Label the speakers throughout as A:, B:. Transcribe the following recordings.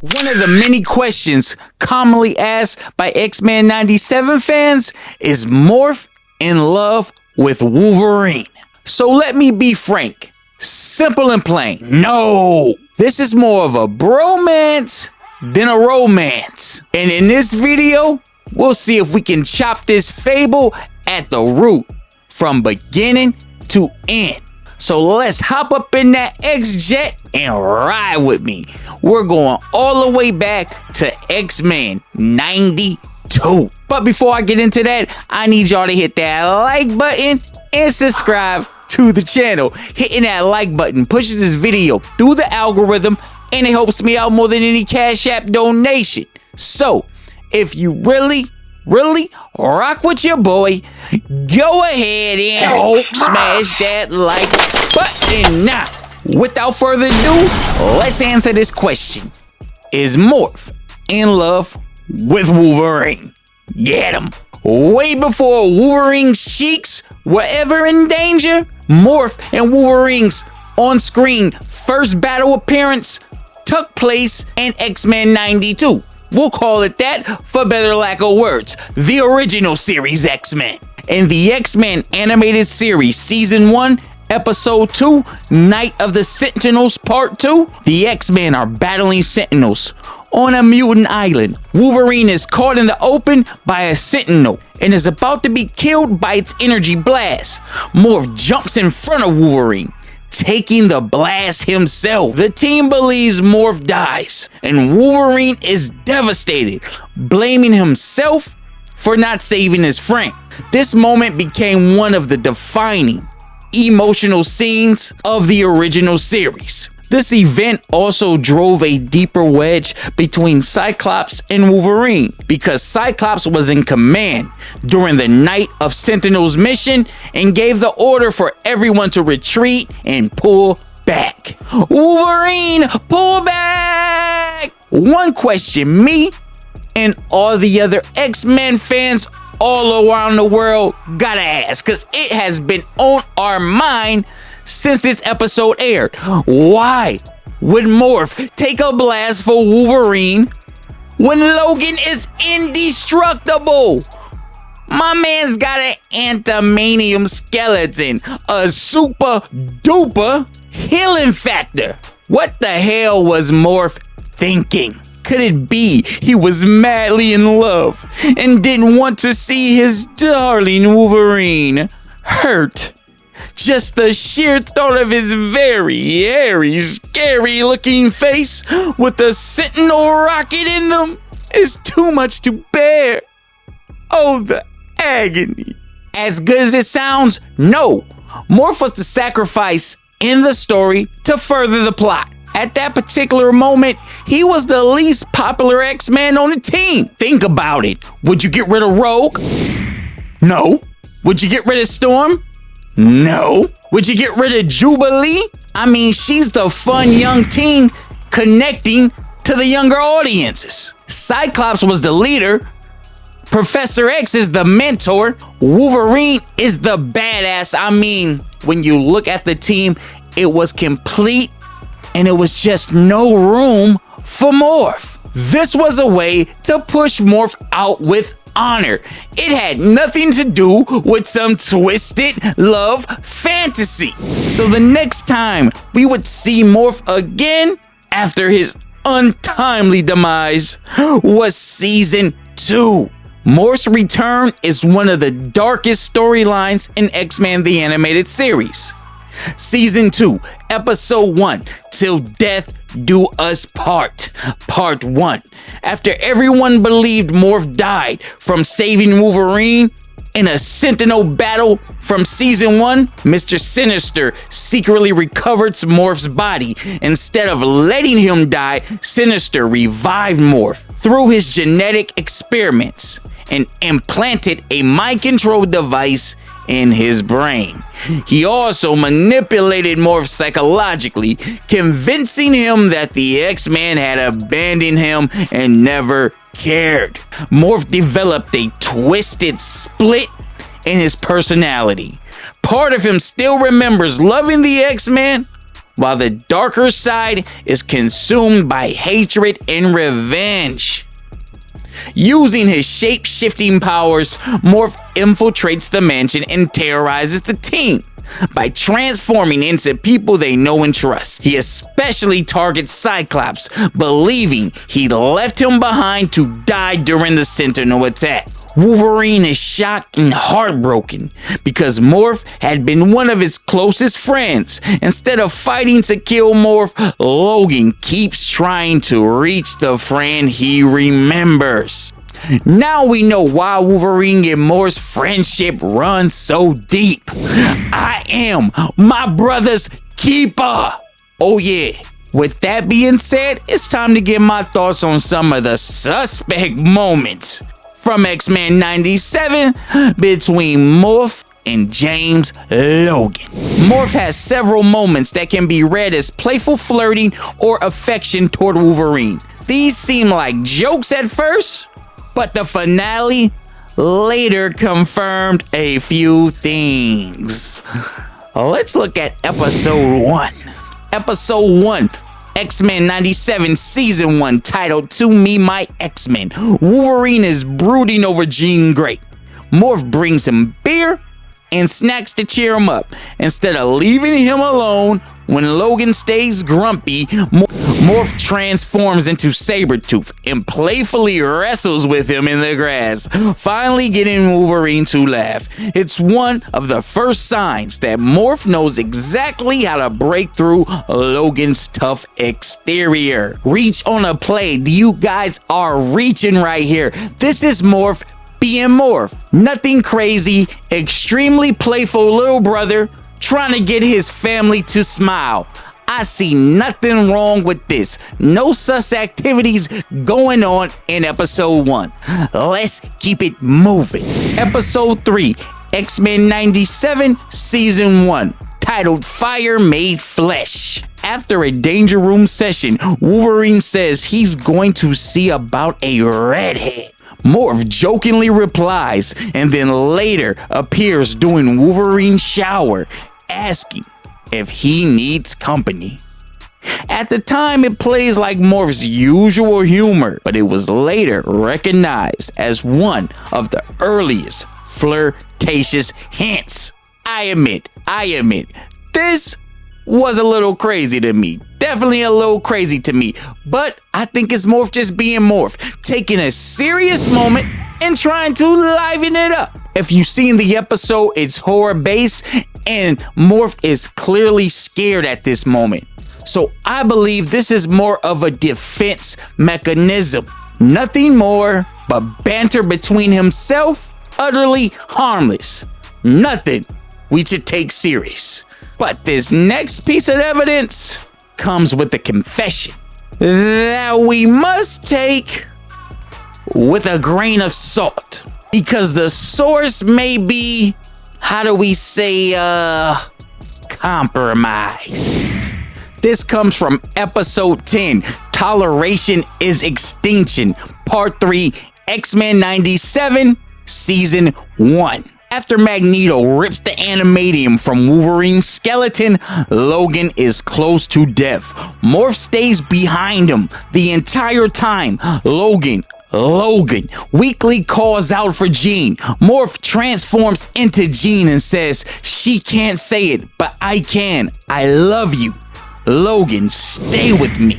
A: One of the many questions commonly asked by X-Men 97 fans is Morph in love with Wolverine? So let me be frank, simple and plain. No! This is more of a bromance than a romance. And in this video, we'll see if we can chop this fable at the root from beginning to end. So let's hop up in that X-Jet and ride with me. We're going all the way back to X-Men 92. But before I get into that, I need y'all to hit that like button and subscribe to the channel. Hitting that like button pushes this video through the algorithm and it helps me out more than any Cash App donation. So if you really rock with your boy, go ahead and smash that like button. Now, without further ado, let's answer this question. Is Morph in love with Wolverine? Get him. Way before Wolverine's cheeks were ever in danger, Morph and Wolverine's on-screen first battle appearance took place in X-Men 92. We'll call it that for better lack of words. The original series X-Men. In the X-Men animated series Season 1, Episode 2, Night of the Sentinels Part 2, the X-Men are battling Sentinels on a mutant island. Wolverine is caught in the open by a Sentinel and is about to be killed by its energy blast. Morph jumps in front of Wolverine, taking the blast himself. The team believes Morph dies, and Wolverine is devastated, blaming himself for not saving his friend. This moment became one of the defining emotional scenes of the original series. This event also drove a deeper wedge between Cyclops and Wolverine because Cyclops was in command during the Night of Sentinels mission and gave the order for everyone to retreat and pull back. Wolverine, pull back! One question me and all the other X-Men fans all around the world gotta ask, because it has been on our mind since this episode aired. Why would Morph take a blast for Wolverine when Logan is indestructible? My man's got an antimanium skeleton, a super duper healing factor. What the hell was Morph thinking? Could it be he was madly in love and didn't want to see his darling Wolverine hurt? Just the sheer thought of his very hairy, scary looking face with a sentinel rocket in them is too much to bear. Oh, the agony. As good as it sounds, no. Morph was the sacrifice in the story to further the plot. At that particular moment, he was the least popular X-Man on the team. Think about it. Would you get rid of Rogue? No. Would you get rid of Storm? No. Would you get rid of Jubilee? I mean, she's the fun young teen connecting to the younger audiences. Cyclops was the leader. Professor X is the mentor. Wolverine is the badass. I mean, when you look at the team, it was complete and it was just no room for Morph. This was a way to push Morph out with honor. It had nothing to do with some twisted love fantasy. So the next time we would see Morph again after his untimely demise was Season 2. Morph's return is one of the darkest storylines in X-Men the Animated Series. Season 2, Episode 1, Till Death Do Us Part, Part 1. After everyone believed Morph died from saving Wolverine in a Sentinel battle from Season 1, Mr. Sinister secretly recovered Morph's body. Instead of letting him die, Sinister revived Morph through his genetic experiments and implanted a mind-controlled device in his brain. He also manipulated Morph psychologically, convincing him that the X-Men had abandoned him and never cared. Morph developed a twisted split in his personality. Part of him still remembers loving the X-Men, while the darker side is consumed by hatred and revenge. Using his shape-shifting powers, Morph infiltrates the mansion and terrorizes the team by transforming into people they know and trust. He especially targets Cyclops, believing he left him behind to die during the Sentinel attack. Wolverine is shocked and heartbroken because Morph had been one of his closest friends. Instead of fighting to kill Morph, Logan keeps trying to reach the friend he remembers. Now we know why Wolverine and Morph's friendship runs so deep. I am my brother's keeper. Oh yeah. With that being said, it's time to get my thoughts on some of the suspect moments from X-Men 97 between Morph and James Logan. Morph has several moments that can be read as playful flirting or affection toward Wolverine. These seem like jokes at first, but the finale later confirmed a few things. Let's look at episode 1. Episode 1. X-Men 97 Season 1, titled To Me My X-Men. Wolverine is brooding over Jean Grey. Morph brings him beer and snacks to cheer him up. Instead of leaving him alone, when Logan stays grumpy, Morph transforms into Sabretooth and playfully wrestles with him in the grass, finally getting Wolverine to laugh. It's one of the first signs that Morph knows exactly how to break through Logan's tough exterior. Reach on a play. You guys are reaching right here. This is Morph being Morph. Nothing crazy, extremely playful little brother trying to get his family to smile. I see nothing wrong with this. No sus activities going on in episode 1. Let's keep it moving. Episode 3, X-Men 97 Season 1, titled Fire Made Flesh. After a Danger Room session, Wolverine says he's going to see about a redhead. Morph jokingly replies and then later appears during Wolverine's shower, asking if he needs company. At the time, it plays like Morph's usual humor, but it was later recognized as one of the earliest flirtatious hints. I admit, this was a little crazy to me. Definitely a little crazy to me, but I think it's Morph just being Morph, taking a serious moment and trying to liven it up. If you've seen the episode, it's horror-based, and Morph is clearly scared at this moment. So I believe this is more of a defense mechanism. Nothing more but banter between himself, utterly harmless. Nothing we should take serious. But this next piece of evidence comes with a confession that we must take with a grain of salt, because the source may be, how do we say, compromised. This comes from episode 10, Toleration is Extinction, part 3, X-Men 97, season 1. After Magneto rips the animatium from Wolverine's skeleton, Logan is close to death. Morph stays behind him the entire time. Logan weakly calls out for Jean. Morph transforms into Jean and says, "She can't say it, but I can. I love you. Logan, stay with me."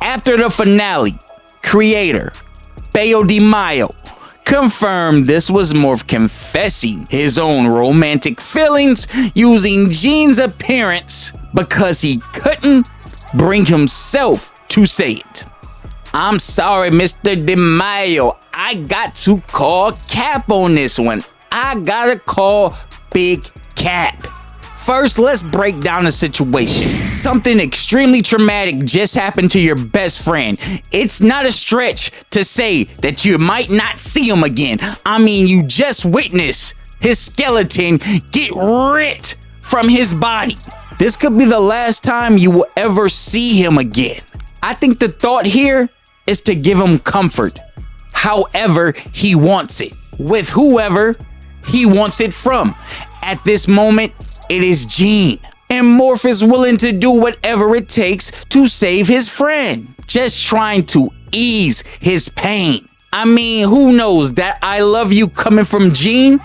A: After the finale, creator Bayo Di Maio confirmed this was Morph confessing his own romantic feelings using Jean's appearance because he couldn't bring himself to say it. I'm sorry, Mr. Di Maio. I got to call Cap on this one. I gotta call Big Cap. First, let's break down the situation. Something extremely traumatic just happened to your best friend. It's not a stretch to say that you might not see him again. I mean, you just witnessed his skeleton get ripped from his body. This could be the last time you will ever see him again. I think the thought here is to give him comfort, however he wants it, with whoever he wants it from. At this moment, it is Jean. And Morph is willing to do whatever it takes to save his friend, just trying to ease his pain. I mean, who knows, that I love you coming from Jean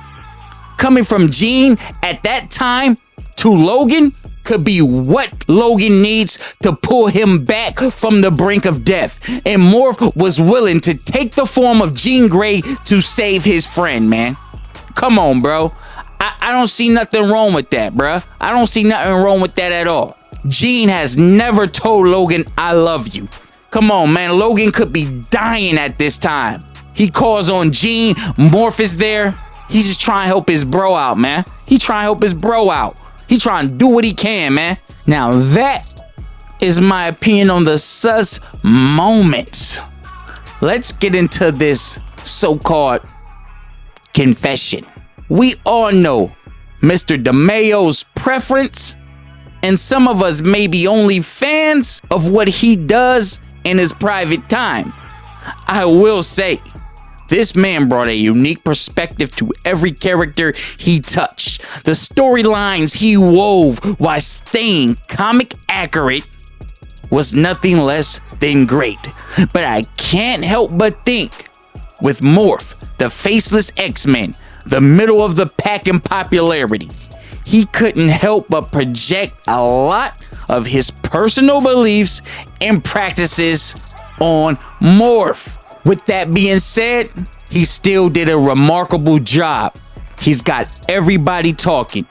A: at that time to Logan could be what Logan needs to pull him back from the brink of death. And Morph was willing to take the form of Jean Grey to save his friend, man. Come on, bro. I don't see nothing wrong with that, bruh. I don't see nothing wrong with that at all. Jean has never told Logan, I love you. Come on, man. Logan could be dying at this time. He calls on Jean. Morph is there. He's just trying to help his bro out, man. He trying to help his bro out. He trying to do what he can, man. Now, that is my opinion on the sus moments. Let's get into this so-called confession. We all know Mr. DeMayo's preference, and some of us may be only fans of what he does in his private time. I will say, this man brought a unique perspective to every character he touched. The storylines he wove while staying comic accurate was nothing less than great. But I can't help but think, with Morph, the faceless X-Men, the middle of the pack in popularity, he couldn't help but project a lot of his personal beliefs and practices on Morph. With that being said, he still did a remarkable job. He's got everybody talking.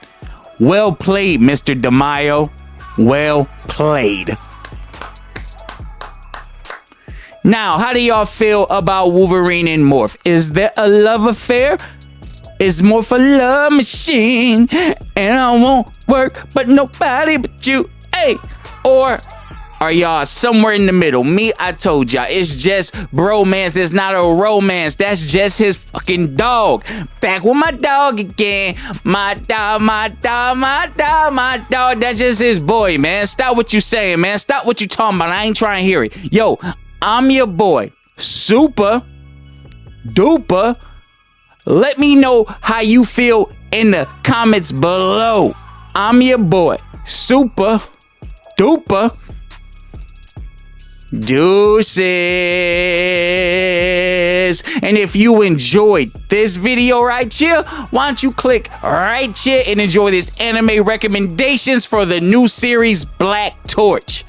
A: Well played, Mr. DeMayo. Well played. Now, how do y'all feel about Wolverine and Morph? Is there a love affair? Is Morph a love machine? And I won't work, but nobody but you. Hey, or are y'all somewhere in the middle? Me, I told y'all, it's just bromance. It's not a romance. That's just his fucking dog. Back with my dog again. My dog, my dog, my dog, my dog. That's just his boy, man. Stop what you saying, man. Stop what you talking about. I ain't trying to hear it. Yo, I'm your boy. Super duper. Let me know how you feel in the comments below. I'm your boy. Super duper. Deuces. And if you enjoyed this video right here, why don't you click right here and enjoy this anime recommendations for the new series Black Torch.